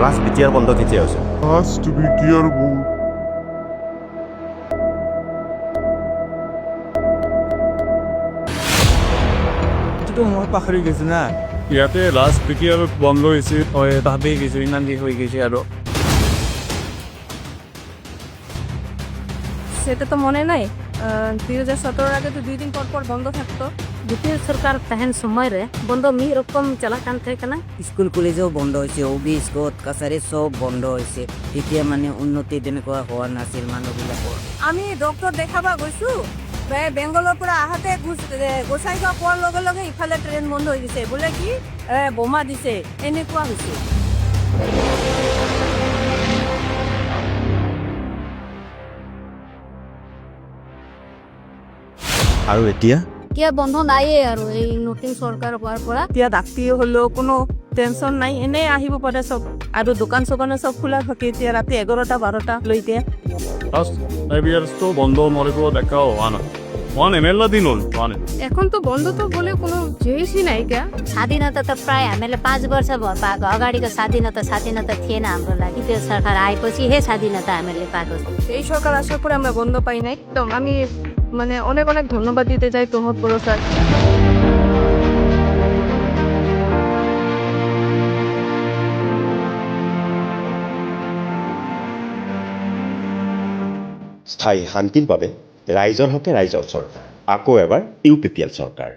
Last BTR বন্ধ কেতিয়া হৈছে? Last BTR board. এইটোতো মই পাহৰি গৈছো না। ইয়াতে লাষ্ট বিটিআৰ বন্ধ হৈছে। হয় ভাবি গৈছো ইমান দিন হৈ গৈছে আৰু সেটা তো মনে নাই 2017 আগে তো 2 দিন পর পর বন্ধ থাকতো দ্বিতীয় সরকার তাহেন সময় রে বন্ধ মি রকম চালাকান থাকে না স্কুল কলেজেও বন্ধ হৈছে অফিস কোর্ট কাছাৰী চব বন্ধ হৈছে তেতিয়া মানে উন্নতি তেনেকুৱা হোৱা নাছিল মানুহবিলাকৰ আমি ডক্টৰ দেখাবা গৈছো বেংগলৰ পৰা আহাতে গোসাই গাঁও পোৱাৰ লগে লগে ইফালে ট্ৰেইন বন্ধ হৈ গৈছে বোলে কি বোমা দিছে এনেকুৱা হৈছে আৰু এতিয়া কিয়া বন্ধ নাইয়ে আৰু এই নতুন সৰকাৰ হওয়াৰ পৰা এতিয়া ৰাতি হ'লেও কোনো টেনচন নাই এনেই আহিব পাৰে চব আৰু দোকান চোকানে চব খোলা থাকে এতিয়া ৰাতি 11টা 12টা লৈকে লাষ্ট বিটিআৰটো বন্ধ নৰিব দেখা হোৱা নাই ওৱান এমএলএ দিন হ'ল ওৱান এখন তো বন্ধ তো বলে কোনো জিনিসই নাই क्या स्वाधीनता त प्राय हामीले 5 वर्ष भयो पाएको अगाडिको स्वाधीनता थिएन हाम्रो लागि त्यो सरकार आएपछि हे स्वाधीनता हामीले पाएको এই সরকার আসার পরে আমরা বন্ধ পাই নাই একদম আমি মানে অনেক অনেক ধন্যবাদ দিতে চাই প্রমোদ বড় স্যার স্থায়ী শান্তিৰ বাবে ৰাইজৰ হকে ৰাইজৰ চৰকাৰ আকৌ এবাৰ UPPL চৰকাৰ